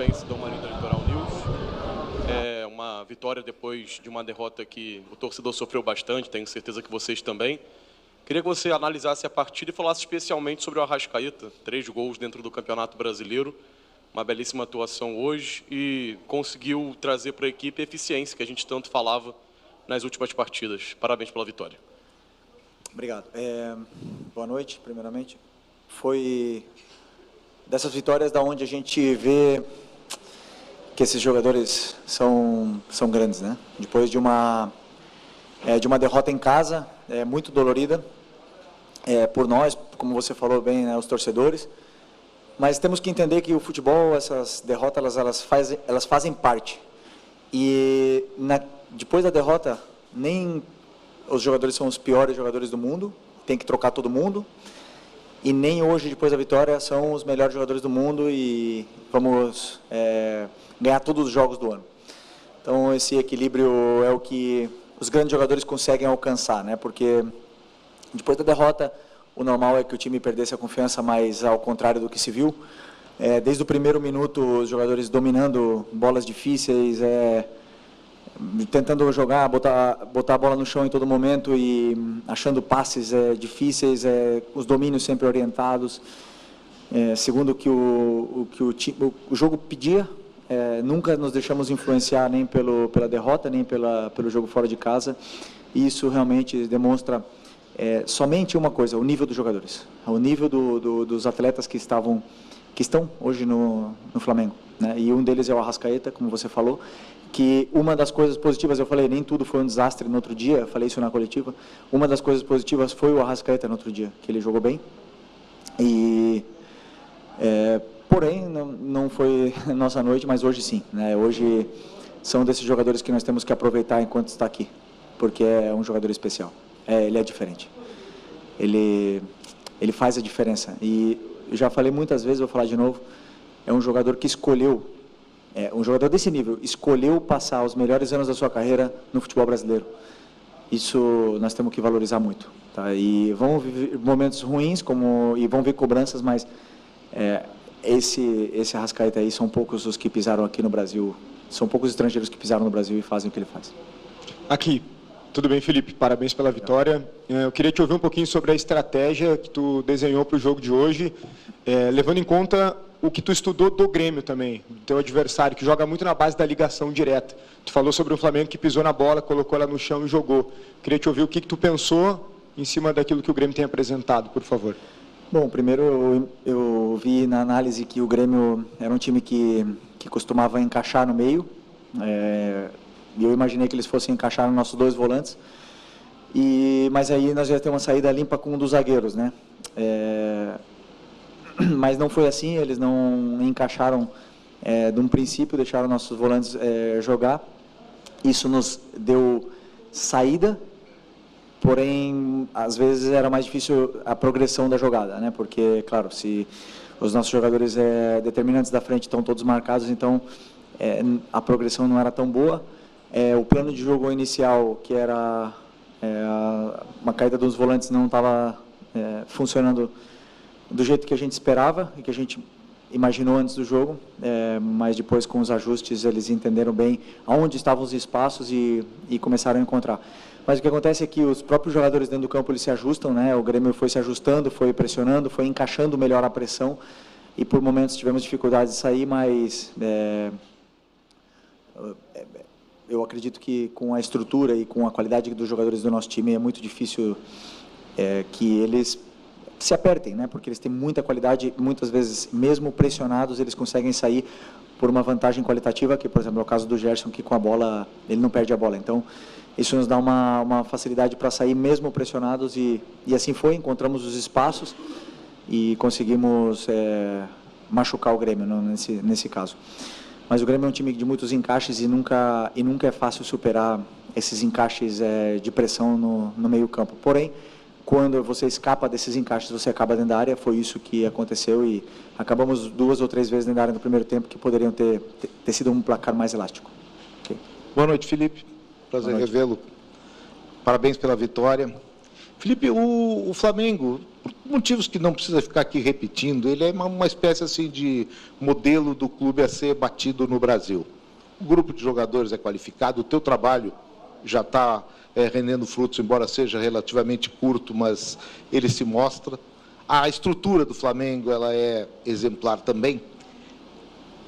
cearense do Marinho Litoral News. É uma vitória depois de uma derrota que o torcedor sofreu bastante, tenho certeza que vocês também. Queria que você analisasse a partida e falasse especialmente sobre o Arrascaeta. 3 gols dentro do Campeonato Brasileiro, uma belíssima atuação hoje e conseguiu trazer para a equipe a eficiência que a gente tanto falava nas últimas partidas. Parabéns pela vitória. Obrigado. Boa noite, primeiramente. Foi dessas vitórias da onde a gente vê que esses jogadores são grandes, né? Depois de uma derrota em casa, muito dolorida, por nós, como você falou bem, né, os torcedores. Mas temos que entender que o futebol, essas derrotas, elas fazem parte. E depois da derrota, nem os jogadores são os piores jogadores do mundo, tem que trocar todo mundo. E nem hoje, depois da vitória, são os melhores jogadores do mundo e vamos ganhar todos os jogos do ano. Então, esse equilíbrio é o que os grandes jogadores conseguem alcançar, né? Porque depois da derrota, o normal é que o time perdesse a confiança, mas ao contrário do que se viu, desde o primeiro minuto, os jogadores dominando bolas difíceis, tentando jogar, botar a bola no chão em todo momento e achando passes difíceis, os domínios sempre orientados, segundo o que o jogo pedia. Nunca nos deixamos influenciar nem pela derrota, nem pelo jogo fora de casa. E isso realmente demonstra somente uma coisa: o nível dos jogadores, o nível dos atletas que estão hoje no Flamengo, né? E um deles é o Arrascaeta, como você falou, que uma das coisas positivas, eu falei, nem tudo foi um desastre no outro dia, eu falei isso na coletiva, uma das coisas positivas foi o Arrascaeta no outro dia, que ele jogou bem. E porém, não foi nossa noite, mas hoje sim, né? Hoje são desses jogadores que nós temos que aproveitar enquanto está aqui, porque é um jogador especial. Ele é diferente. Ele faz a diferença. E eu já falei muitas vezes, vou falar de novo, é um jogador que escolheu, um jogador desse nível, escolheu passar os melhores anos da sua carreira no futebol brasileiro. Isso nós temos que valorizar muito, tá? E vão viver momentos ruins, e vão ver cobranças, mas esse Arrascaeta aí, são poucos os que pisaram aqui no Brasil, são poucos estrangeiros que pisaram no Brasil e fazem o que ele faz. Aqui. Tudo bem, Felipe? Parabéns pela vitória. Eu queria te ouvir um pouquinho sobre a estratégia que tu desenhou para o jogo de hoje, levando em conta o que tu estudou do Grêmio também, do teu adversário, que joga muito na base da ligação direta. Tu falou sobre um Flamengo que pisou na bola, colocou ela no chão e jogou. Queria te ouvir o que tu pensou em cima daquilo que o Grêmio tem apresentado, por favor. Bom, primeiro eu vi na análise que o Grêmio era um time que costumava encaixar no meio, e eu imaginei que eles fossem encaixar nos nossos 2 volantes, mas aí nós já temos uma saída limpa com um dos zagueiros, né? Mas não foi assim, eles não encaixaram de um princípio, deixaram nossos volantes jogar. Isso nos deu saída, porém, às vezes era mais difícil a progressão da jogada, né? Porque, claro, se os nossos jogadores determinantes da frente estão todos marcados, então a progressão não era tão boa. O plano de jogo inicial, que era uma caída dos volantes, não estava funcionando do jeito que a gente esperava e que a gente imaginou antes do jogo, mas depois, com os ajustes, eles entenderam bem aonde estavam os espaços e começaram a encontrar. Mas o que acontece é que os próprios jogadores dentro do campo, eles se ajustam, né? O Grêmio foi se ajustando, foi pressionando, foi encaixando melhor a pressão e por momentos tivemos dificuldade de sair, mas eu acredito que com a estrutura e com a qualidade dos jogadores do nosso time é muito difícil que eles se apertem, né? Porque eles têm muita qualidade, muitas vezes, mesmo pressionados, eles conseguem sair por uma vantagem qualitativa, que, por exemplo, é o caso do Gerson, que com a bola, ele não perde a bola. Então, isso nos dá uma facilidade para sair mesmo pressionados e assim foi, encontramos os espaços e conseguimos machucar o Grêmio nesse caso. Mas o Grêmio é um time de muitos encaixes e nunca é fácil superar esses encaixes de pressão no meio campo. Porém, quando você escapa desses encaixes, você acaba dentro da área. Foi isso que aconteceu e acabamos 2 ou 3 vezes dentro da área no primeiro tempo, que poderiam ter sido um placar mais elástico. Okay. Boa noite, Felipe. Prazer revê-lo. Parabéns pela vitória. Felipe, o Flamengo, motivos que não precisa ficar aqui repetindo, ele é uma espécie assim de modelo do clube a ser batido no Brasil. O grupo de jogadores é qualificado, o teu trabalho já está rendendo frutos, embora seja relativamente curto, mas ele se mostra. A estrutura do Flamengo ela é exemplar também.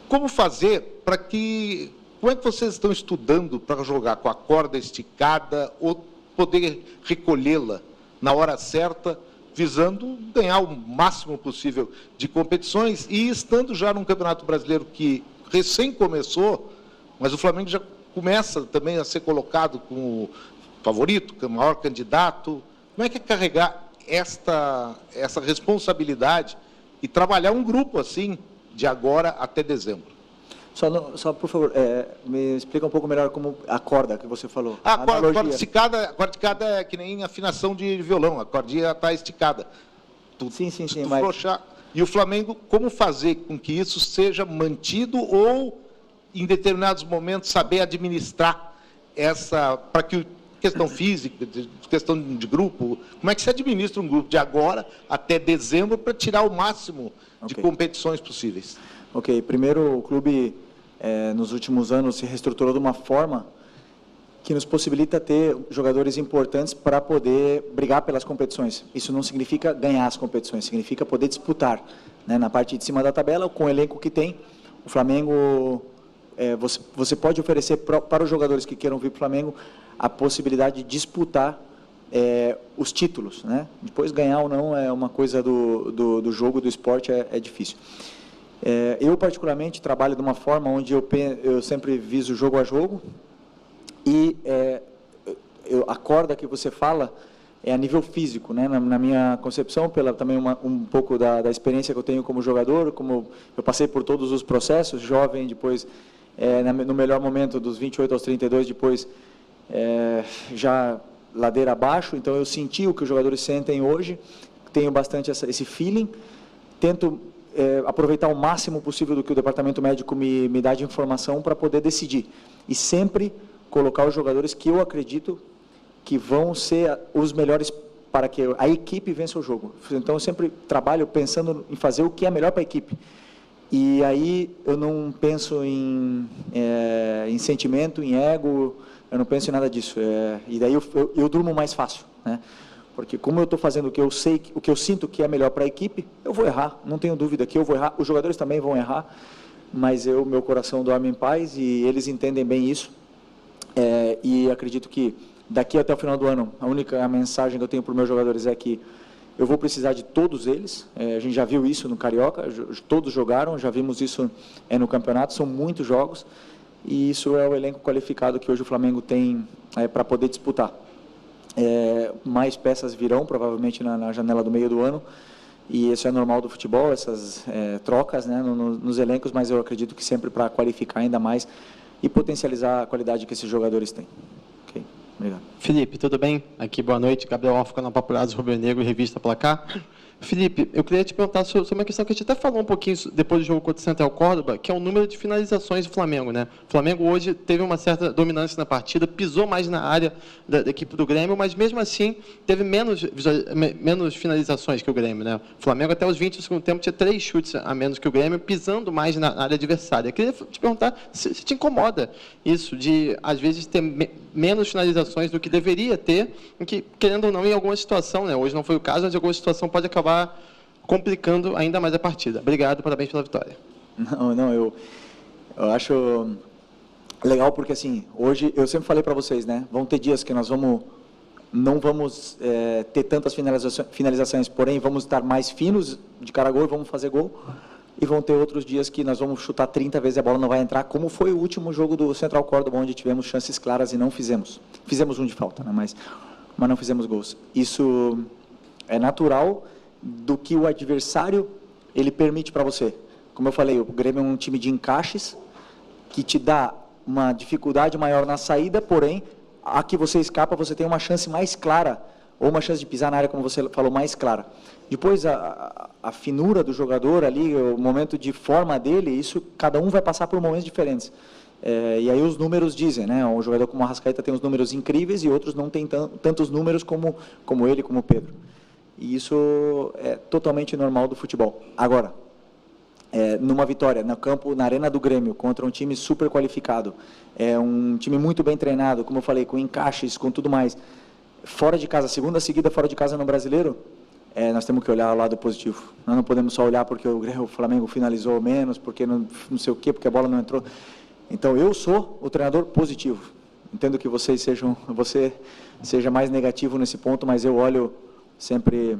Como fazer para que... Como é que vocês estão estudando para jogar com a corda esticada ou poder recolhê-la na hora certa, visando ganhar o máximo possível de competições e estando já num Campeonato Brasileiro que recém começou, mas o Flamengo já começa também a ser colocado como favorito, como maior candidato. Como é que é carregar essa responsabilidade e trabalhar um grupo assim, de agora até dezembro? Só por favor, me explica um pouco melhor como a corda que você falou. A corda esticada é que nem afinação de violão, a cordinha está esticada. Sim, mas... Flochar. E o Flamengo, como fazer com que isso seja mantido ou, em determinados momentos, saber administrar para que questão física, questão de grupo, como é que se administra um grupo de agora até dezembro para tirar o máximo de competições possíveis? Ok, primeiro o clube nos últimos anos se reestruturou de uma forma que nos possibilita ter jogadores importantes para poder brigar pelas competições. Isso não significa ganhar as competições, significa poder disputar, né? Na parte de cima da tabela, com o elenco que tem, o Flamengo, você pode oferecer para os jogadores que queiram vir para o Flamengo a possibilidade de disputar os títulos, né? Depois ganhar ou não é uma coisa do jogo, do esporte, é difícil. Eu, particularmente, trabalho de uma forma onde eu sempre viso jogo a jogo e a corda que você fala é a nível físico, né? Na minha concepção, também um pouco da experiência que eu tenho como jogador, como eu passei por todos os processos, jovem, depois, no melhor momento, dos 28 aos 32, depois, já ladeira abaixo, então eu senti o que os jogadores sentem hoje, tenho bastante esse feeling, tento aproveitar o máximo possível do que o departamento médico me dá de informação para poder decidir. E sempre colocar os jogadores que eu acredito que vão ser os melhores para que a equipe vença o jogo. Então, eu sempre trabalho pensando em fazer o que é melhor para a equipe. E aí eu não penso em sentimento, em ego, eu não penso em nada disso. E daí eu durmo mais fácil, né? Porque como eu estou fazendo o que eu sei, o que eu sinto que é melhor para a equipe, eu vou errar, não tenho dúvida que eu vou errar, os jogadores também vão errar, mas meu coração dorme em paz e eles entendem bem isso. E acredito que daqui até o final do ano, a única mensagem que eu tenho para os meus jogadores é que eu vou precisar de todos eles. A gente já viu isso no Carioca, todos jogaram, já vimos isso no campeonato, são muitos jogos, e isso é o elenco qualificado que hoje o Flamengo tem para poder disputar. Mais peças virão, provavelmente, na janela do meio do ano, e isso é normal do futebol, essas trocas, né, nos elencos, mas eu acredito que sempre para qualificar ainda mais e potencializar a qualidade que esses jogadores têm. Ok, obrigado. Felipe, tudo bem? Aqui, boa noite. Gabriel Alfa, canal Papulados Rubro Negro, revista Placar. Felipe, eu queria te perguntar sobre uma questão que a gente até falou um pouquinho depois do jogo contra o Central Córdoba, que é o número de finalizações do Flamengo, né? O Flamengo hoje teve uma certa dominância na partida, pisou mais na área da equipe do Grêmio, mas mesmo assim teve menos finalizações que o Grêmio, né? O Flamengo até os 20 do segundo tempo tinha 3 chutes a menos que o Grêmio, pisando mais na área adversária. Eu queria te perguntar se te incomoda isso, de às vezes ter menos finalizações do que deveria ter, que, querendo ou não, em alguma situação, né? Hoje não foi o caso, mas em alguma situação pode acabar complicando ainda mais a partida. Obrigado, parabéns pela vitória. Não, eu acho legal porque, assim, hoje, eu sempre falei para vocês, né, vão ter dias que nós não vamos ter tantas finalizações, porém vamos estar mais finos de cara a gol e vamos fazer gol, e vão ter outros dias que nós vamos chutar 30 vezes e a bola não vai entrar, como foi o último jogo do Central Córdoba, onde tivemos chances claras e não fizemos. Fizemos um de falta, né, mas não fizemos gols. Isso é natural do que o adversário ele permite para você. Como eu falei, o Grêmio é um time de encaixes que te dá uma dificuldade maior na saída, porém, a que você escapa, você tem uma chance mais clara, ou uma chance de pisar na área, como você falou, mais clara. Depois, a finura do jogador ali, o momento de forma dele, isso, cada um vai passar por momentos diferentes. E aí os números dizem, né? Um jogador como o Arrascaeta tem uns números incríveis e outros não tem tantos números como ele, como o Pedro. E isso é totalmente normal do futebol. Agora, numa vitória no campo, na arena do Grêmio, contra um time super qualificado, um time muito bem treinado, como eu falei, com encaixes, com tudo mais, fora de casa, segunda seguida fora de casa no Brasileiro, nós temos que olhar o lado positivo. Nós não podemos só olhar porque o Flamengo finalizou menos, porque não sei o quê, porque a bola não entrou. Então, eu sou o treinador positivo. Entendo que você seja mais negativo nesse ponto, mas eu olho sempre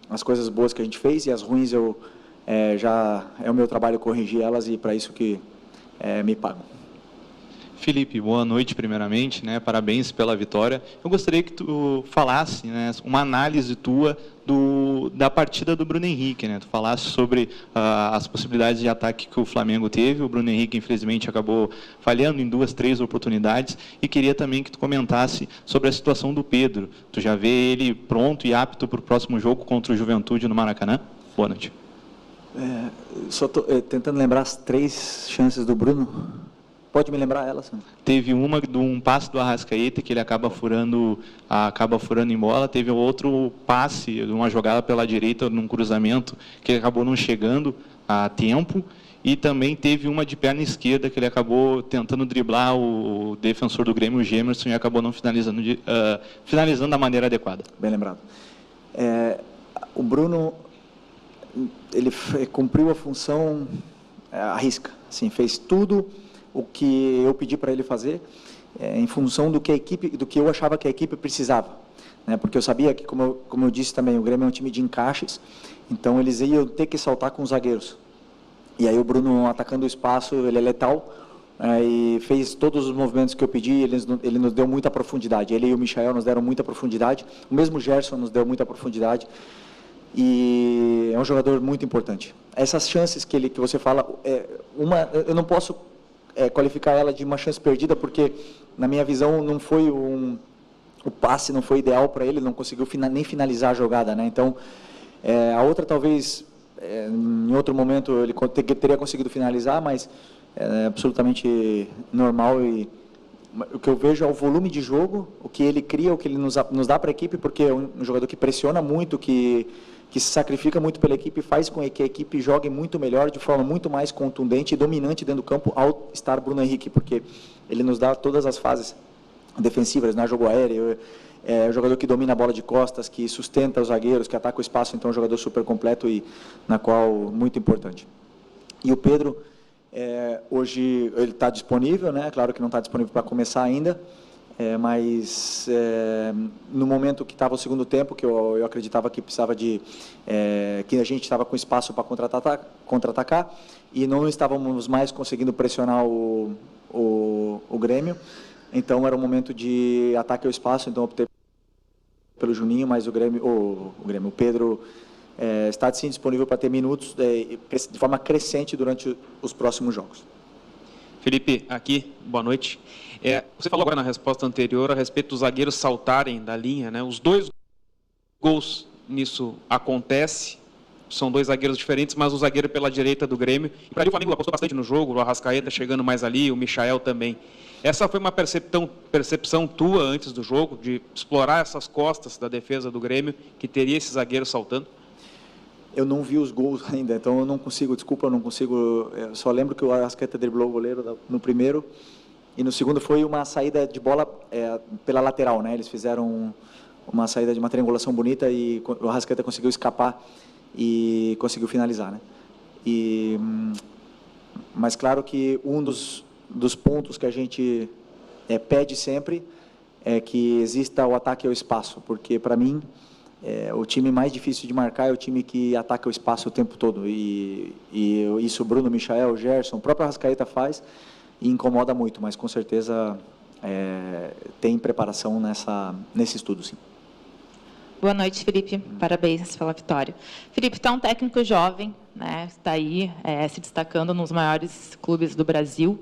as coisas boas que a gente fez, e as ruins já é o meu trabalho corrigir elas, e para isso que me pagam. Felipe, boa noite primeiramente, né? Parabéns pela vitória. Eu gostaria que tu falasse, né, uma análise tua da partida do Bruno Henrique, né? Tu falasse sobre as possibilidades de ataque que o Flamengo teve. O Bruno Henrique, infelizmente, acabou falhando em 2, 3 oportunidades, e queria também que tu comentasse sobre a situação do Pedro. Tu já vê ele pronto e apto para o próximo jogo contra o Juventude no Maracanã? Boa noite. Só estou tentando lembrar as 3 chances do Bruno. Pode me lembrar elas? Teve uma de um passe do Arrascaeta, que ele acaba furando em bola. Teve outro passe, uma jogada pela direita, num cruzamento, que ele acabou não chegando a tempo. E também teve uma de perna esquerda, que ele acabou tentando driblar o defensor do Grêmio, o Gemerson, e acabou não finalizando da maneira adequada. Bem lembrado. O Bruno, ele cumpriu a função à risca. Assim, fez tudo o que eu pedi para ele fazer, em função do que eu achava que a equipe precisava, né? Porque eu sabia que, como eu disse também, o Grêmio é um time de encaixes, então eles iam ter que saltar com os zagueiros. E aí o Bruno, atacando o espaço, ele é letal, e fez todos os movimentos que eu pedi. Ele nos deu muita profundidade. Ele e o Michael nos deram muita profundidade. O mesmo Gerson nos deu muita profundidade. E é um jogador muito importante. Essas chances que você fala, eu não posso qualificar ela de uma chance perdida, porque, na minha visão, não foi o passe não foi ideal para ele, não conseguiu nem finalizar a jogada, né? Então, a outra, talvez, em outro momento, ele teria conseguido finalizar, mas é absolutamente normal. E o que eu vejo é o volume de jogo, o que ele cria, o que ele nos dá para a equipe, porque é um jogador que pressiona muito, que se sacrifica muito pela equipe, faz com que a equipe jogue muito melhor, de forma muito mais contundente e dominante dentro do campo, ao estar Bruno Henrique, porque ele nos dá todas as fases defensivas, né? Jogo aéreo, é um jogador que domina a bola de costas, que sustenta os zagueiros, que ataca o espaço. Então é um jogador super completo e muito importante. E o Pedro, hoje ele está disponível, né? Claro que não está disponível para começar ainda, mas no momento que estava o segundo tempo, que eu acreditava que precisava que a gente estava com espaço para contra-atacar, e não estávamos mais conseguindo pressionar o Grêmio. Então era um momento de ataque ao espaço, então optei pelo Juninho, mas o Pedro está sim disponível para ter minutos de forma crescente durante os próximos jogos. Felipe, aqui, boa noite. Você falou agora na resposta anterior a respeito dos zagueiros saltarem da linha, né? Os 2 gols nisso acontece, são 2 zagueiros diferentes, mas o zagueiro pela direita do Grêmio. E para ali o Flamengo apostou bastante no jogo, o Arrascaeta chegando mais ali, o Michael também. Essa foi uma percepção tua antes do jogo, de explorar essas costas da defesa do Grêmio, que teria esse zagueiro saltando? Eu não vi os gols ainda, então eu não consigo, eu só lembro que o Arrascaeta driblou o goleiro no primeiro, e no segundo foi uma saída de bola pela lateral, né? Eles fizeram uma saída de uma triangulação bonita, e o Arrascaeta conseguiu escapar e conseguiu finalizar, né? Mas claro que um dos pontos que a gente pede sempre é que exista o ataque ao espaço, porque, para mim, o time mais difícil de marcar é o time que ataca o espaço o tempo todo, e isso o Bruno, Michael, o Gerson, o próprio Arrascaeta faz, e incomoda muito, mas com certeza tem preparação nesse estudo, sim. Boa noite, Felipe. Parabéns pela vitória. Felipe, tu é um técnico jovem, né? Está aí se destacando nos maiores clubes do Brasil,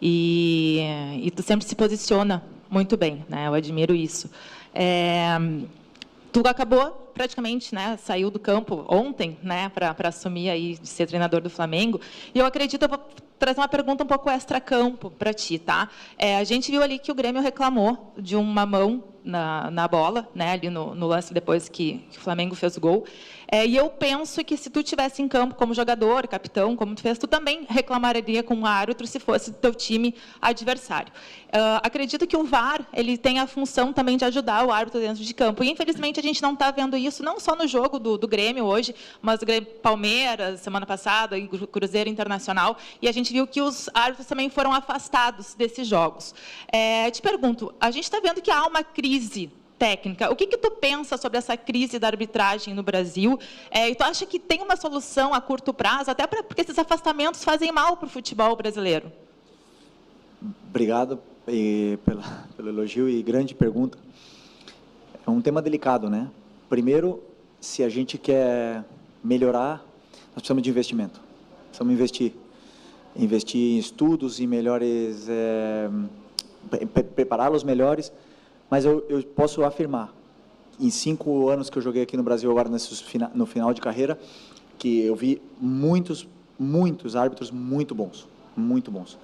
e tu sempre se posiciona muito bem, né? Eu admiro isso. Tu acabou praticamente, né, saiu do campo ontem, né, para assumir aí de ser treinador do Flamengo. E eu acredito, eu vou trazer uma pergunta um pouco extra-campo para ti, tá? A gente viu ali que o Grêmio reclamou de uma mão na bola, né, ali no lance depois que o Flamengo fez o gol. E eu penso que se tu estivesse em campo como jogador, capitão, como tu fez, tu também reclamaria com o árbitro se fosse do teu time adversário. Acredito que o VAR ele tem a função também de ajudar o árbitro dentro de campo. E, infelizmente, a gente não está vendo isso, não só no jogo do Grêmio hoje, mas do Grêmio Palmeiras, semana passada, e Cruzeiro Internacional. E a gente viu que os árbitros também foram afastados desses jogos. Te pergunto, a gente está vendo que há uma crise técnica. O que tu pensa sobre essa crise da arbitragem no Brasil? E tu acha que tem uma solução a curto prazo, até porque esses afastamentos fazem mal para o futebol brasileiro? Obrigado pelo elogio e grande pergunta. É um tema delicado, né? Primeiro, se a gente quer melhorar, nós precisamos de investimento. Precisamos investir em estudos, em melhores, prepará-los melhores. Mas eu posso afirmar, em 5 anos que eu joguei aqui no Brasil, agora no final de carreira, que eu vi muitos árbitros muito bons, muito bons.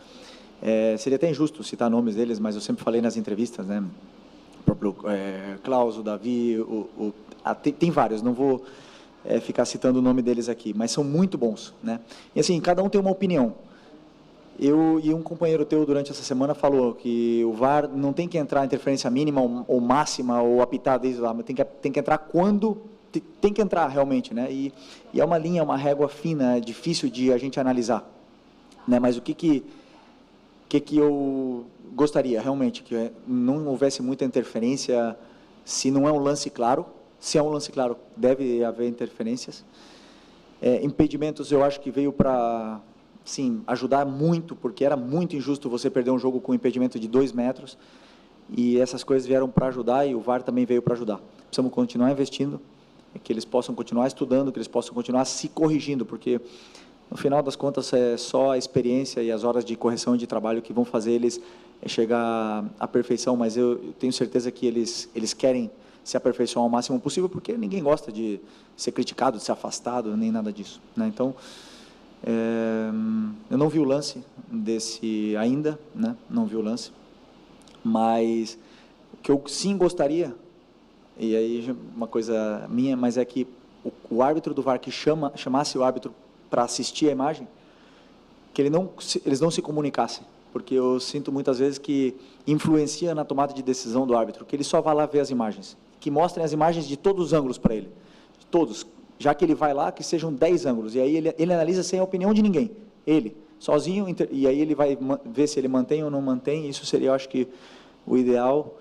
Seria até injusto citar nomes deles, mas eu sempre falei nas entrevistas, né? O próprio Klaus, o Davi, tem vários, não vou ficar citando o nome deles aqui, mas são muito bons, né? E assim, cada um tem uma opinião. Eu e um companheiro teu durante essa semana falou que o VAR não tem que entrar interferência mínima ou máxima ou apitar desde lá, mas tem que entrar quando tem que entrar realmente, né? E é uma linha, uma régua fina, difícil de a gente analisar, né? Mas o que eu gostaria realmente que não houvesse muita interferência, se não é um lance claro. Se é um lance claro, deve haver interferências. Impedimentos, eu acho que veio para sim, ajudar muito, porque era muito injusto você perder um jogo com impedimento de 2 metros, e essas coisas vieram para ajudar, e o VAR também veio para ajudar. Precisamos continuar investindo, que eles possam continuar estudando, que eles possam continuar se corrigindo, porque, no final das contas, é só a experiência e as horas de correção e de trabalho que vão fazer eles chegar à perfeição, mas eu tenho certeza que eles querem se aperfeiçoar ao máximo possível, porque ninguém gosta de ser criticado, de ser afastado, nem nada disso, né? Então, eu não vi o lance desse ainda, né? Não vi o lance, mas o que eu sim gostaria, e aí uma coisa minha, mas é que o árbitro do VAR que chamasse o árbitro para assistir a imagem, que eles não se comunicassem, porque eu sinto muitas vezes que influencia na tomada de decisão do árbitro, que ele só vai lá ver as imagens, que mostrem as imagens de todos os ângulos para ele, de todos. Já que ele vai lá, que sejam 10 ângulos, e aí ele analisa sem a opinião de ninguém, ele, sozinho, e aí ele vai ver se ele mantém ou não mantém. Isso seria, eu acho que, o ideal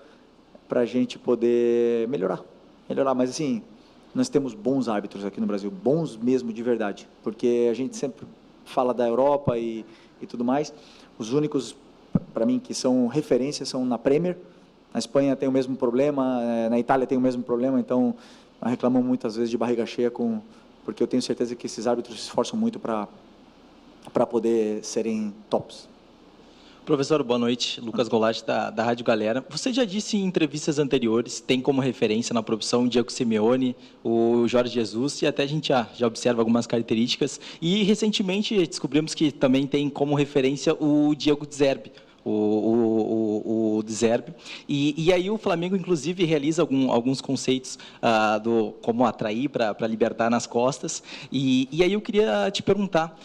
para a gente poder melhorar, mas assim, nós temos bons árbitros aqui no Brasil, bons mesmo de verdade, porque a gente sempre fala da Europa e tudo mais, os únicos, para mim, que são referências são na Premier, na Espanha tem o mesmo problema, na Itália tem o mesmo problema, então reclamam muitas vezes de barriga cheia, porque eu tenho certeza que esses árbitros se esforçam muito para poder serem tops. Professor, boa noite. Lucas Golatti, da Rádio Galera. Você já disse em entrevistas anteriores, tem como referência na profissão o Diego Simeone, o Jorge Jesus, e até a gente já observa algumas características. E, recentemente, descobrimos que também tem como referência o Diego Zerbi, o Zerbi, e aí o Flamengo inclusive realiza alguns conceitos como atrair para libertar nas costas, e aí eu queria te perguntar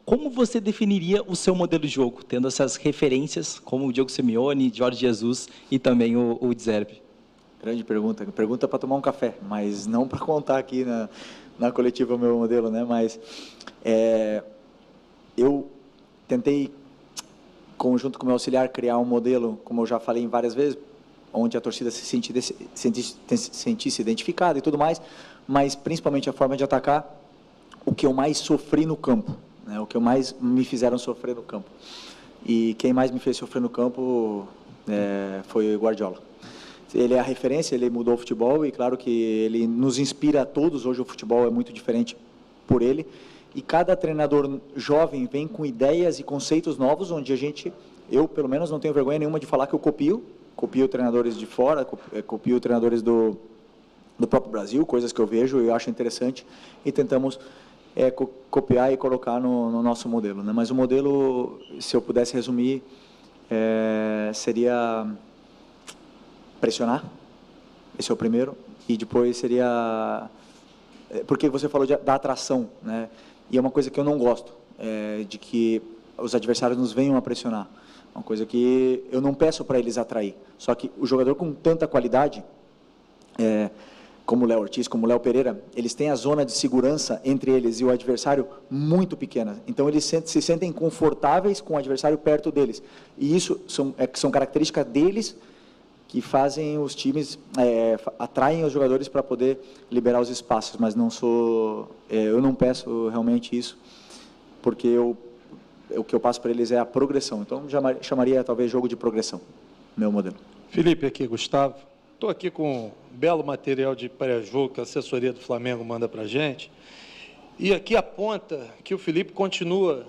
como você definiria o seu modelo de jogo, tendo essas referências como o Diego Simeone, Jorge Jesus e também o Zerbi? Grande pergunta para tomar um café, mas não para contar aqui na coletiva o meu modelo, né? Mas eu tentei, junto com o meu auxiliar, criar um modelo, como eu já falei várias vezes, onde a torcida se sentisse identificada e tudo mais, mas principalmente a forma de atacar o que eu mais sofri no campo, né? O que mais me fizeram sofrer no campo. E quem mais me fez sofrer no campo foi o Guardiola. Ele é a referência, ele mudou o futebol e claro que ele nos inspira a todos. Hoje o futebol é muito diferente por ele. E cada treinador jovem vem com ideias e conceitos novos, onde eu pelo menos não tenho vergonha nenhuma de falar que eu copio treinadores de fora, copio treinadores do próprio Brasil, coisas que eu vejo e eu acho interessante, e tentamos copiar e colocar no nosso modelo, né? Mas o modelo, se eu pudesse resumir, seria pressionar, esse é o primeiro, e depois seria, porque você falou da atração, né? E é uma coisa que eu não gosto, de que os adversários nos venham a pressionar, uma coisa que eu não peço para eles atrair, só que o jogador com tanta qualidade, como o Léo Ortiz, como o Léo Pereira, eles têm a zona de segurança entre eles e o adversário muito pequena. Então, eles se sentem confortáveis com o adversário perto deles. E isso são características deles que fazem os times, atraem os jogadores para poder liberar os espaços. Mas eu não peço realmente isso, porque o que eu passo para eles é a progressão. Então, chamaria talvez jogo de progressão, meu modelo. Felipe, aqui, Gustavo. Estou aqui com um belo material de pré-jogo que a assessoria do Flamengo manda para a gente. E aqui aponta que o Felipe continua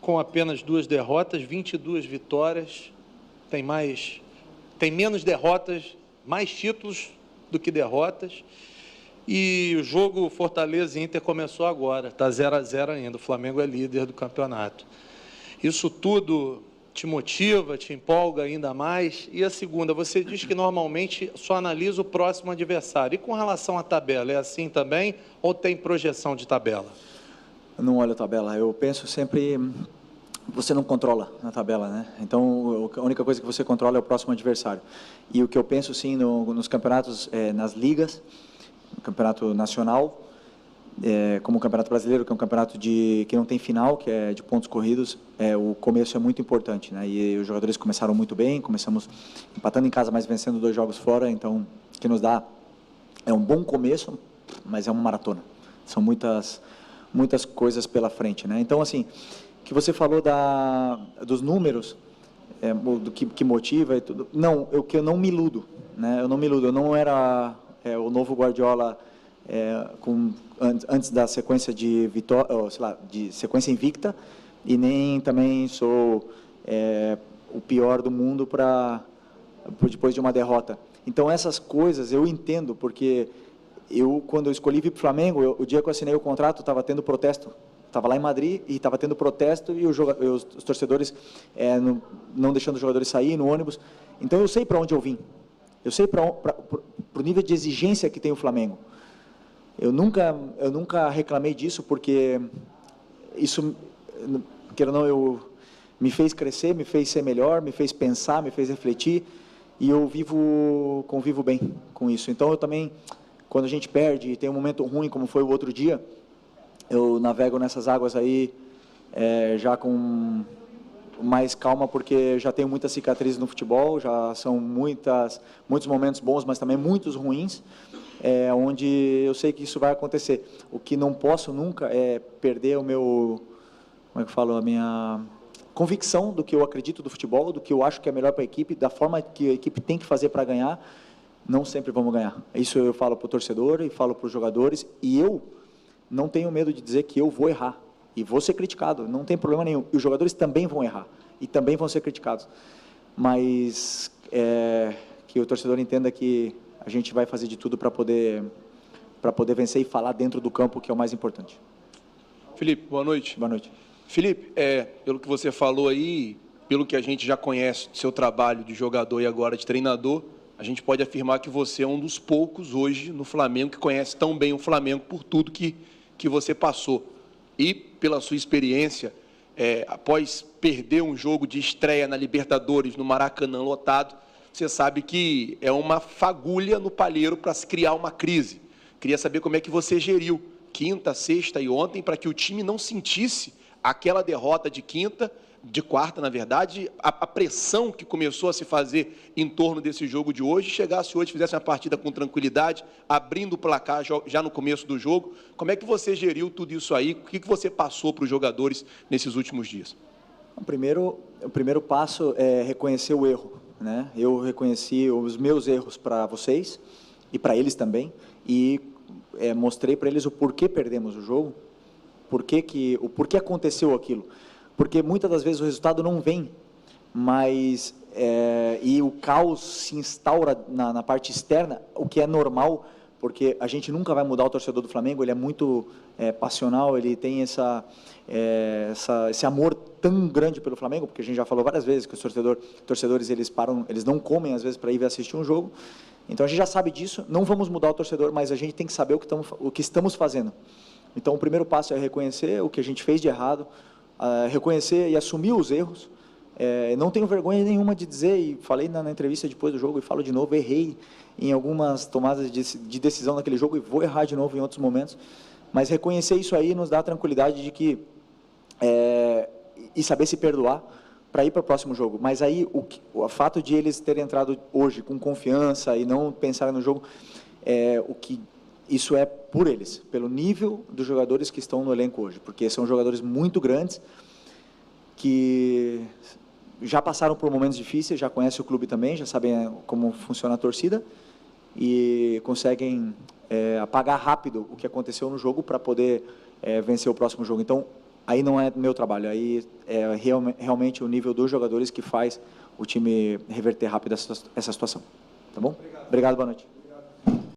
com apenas 2 derrotas, 22 vitórias, tem menos derrotas, mais títulos do que derrotas. E o jogo Fortaleza e Inter começou agora, está 0-0 ainda, o Flamengo é líder do campeonato. Isso tudo te motiva, te empolga ainda mais? E a segunda, você diz que normalmente só analisa o próximo adversário. E com relação à tabela, é assim também ou tem projeção de tabela? Eu não olho a tabela, eu penso sempre, você não controla a tabela, né? Então, a única coisa que você controla é o próximo adversário. E o que eu penso, sim, nos campeonatos, nas ligas, no campeonato nacional, como o Campeonato Brasileiro, que é um campeonato que não tem final, que é de pontos corridos, o começo é muito importante, né? E os jogadores começaram muito bem, começamos empatando em casa, mas vencendo 2 jogos fora, então, o que nos dá é um bom começo, mas é uma maratona. São muitas coisas pela frente, né? Então, assim, que você falou dos números, do que motiva e tudo. Não, eu não me iludo, né? Eu não me iludo, eu não era o novo Guardiola antes da sequência de vitória, de sequência invicta, e nem também sou o pior do mundo depois de uma derrota. Então, essas coisas eu entendo, porque quando eu escolhi vir para o Flamengo, o dia que eu assinei o contrato, estava tendo protesto. Estava lá em Madrid e estava tendo protesto e os torcedores não deixando os jogadores sair no ônibus. Então, eu sei para onde eu vim. Eu sei para o nível de exigência que tem o Flamengo. Eu nunca reclamei disso, porque isso, queira ou não, me fez crescer, me fez ser melhor, me fez pensar, me fez refletir, e eu convivo bem com isso. Então, eu também, quando a gente perde e tem um momento ruim, como foi o outro dia, eu navego nessas águas aí já com mais calma, porque já tenho muitas cicatrizes no futebol, já são muitos momentos bons, mas também muitos ruins, onde eu sei que isso vai acontecer. O que não posso nunca é perder a minha convicção do que eu acredito do futebol, do que eu acho que é melhor para a equipe, da forma que a equipe tem que fazer para ganhar. Não sempre vamos ganhar. Isso eu falo para o torcedor e falo para os jogadores, e eu não tenho medo de dizer que eu vou errar e vou ser criticado, não tem problema nenhum. E os jogadores também vão errar e também vão ser criticados. Mas que o torcedor entenda que a gente vai fazer de tudo para poder vencer e falar dentro do campo, que é o mais importante. Felipe, boa noite. Boa noite. Felipe, pelo que você falou aí, pelo que a gente já conhece do seu trabalho de jogador e agora de treinador, a gente pode afirmar que você é um dos poucos hoje no Flamengo que conhece tão bem o Flamengo por tudo que você passou. E pela sua experiência, após perder um jogo de estreia na Libertadores, no Maracanã lotado, você sabe que é uma fagulha no palheiro para se criar uma crise. Queria saber como é que você geriu quinta, sexta e ontem para que o time não sentisse aquela derrota de quarta, na verdade, a pressão que começou a se fazer em torno desse jogo de hoje, chegasse hoje, fizesse uma partida com tranquilidade, abrindo o placar já no começo do jogo. Como é que você geriu tudo isso aí? O que você passou para os jogadores nesses últimos dias? O primeiro passo é reconhecer o erro, né? Eu reconheci os meus erros para vocês e para eles também, e mostrei para eles o porquê perdemos o jogo, o porquê aconteceu aquilo. Porque muitas das vezes o resultado não vem, mas e o caos se instaura na parte externa, o que é normal, porque a gente nunca vai mudar o torcedor do Flamengo, ele é muito passional, ele tem esse amor tão grande pelo Flamengo, porque a gente já falou várias vezes que os torcedores eles não comem às vezes para ir assistir um jogo. Então a gente já sabe disso, não vamos mudar o torcedor, mas a gente tem que saber o que estamos fazendo. Então o primeiro passo é reconhecer o que a gente fez de errado, reconhecer e assumir os erros. Não tenho vergonha nenhuma de dizer, e falei na entrevista depois do jogo, e falo de novo, errei em algumas tomadas de decisão naquele jogo, e vou errar de novo em outros momentos, mas reconhecer isso aí nos dá a tranquilidade de que, e saber se perdoar, para ir para o próximo jogo. Mas aí, o fato de eles terem entrado hoje com confiança e não pensarem no jogo, isso é por eles, pelo nível dos jogadores que estão no elenco hoje, porque são jogadores muito grandes, que já passaram por momentos difíceis, já conhecem o clube também, já sabem como funciona a torcida e conseguem apagar rápido o que aconteceu no jogo para poder vencer o próximo jogo. Então, aí não é meu trabalho, aí é realmente o nível dos jogadores que faz o time reverter rápido essa situação. Tá bom? Obrigado, boa noite.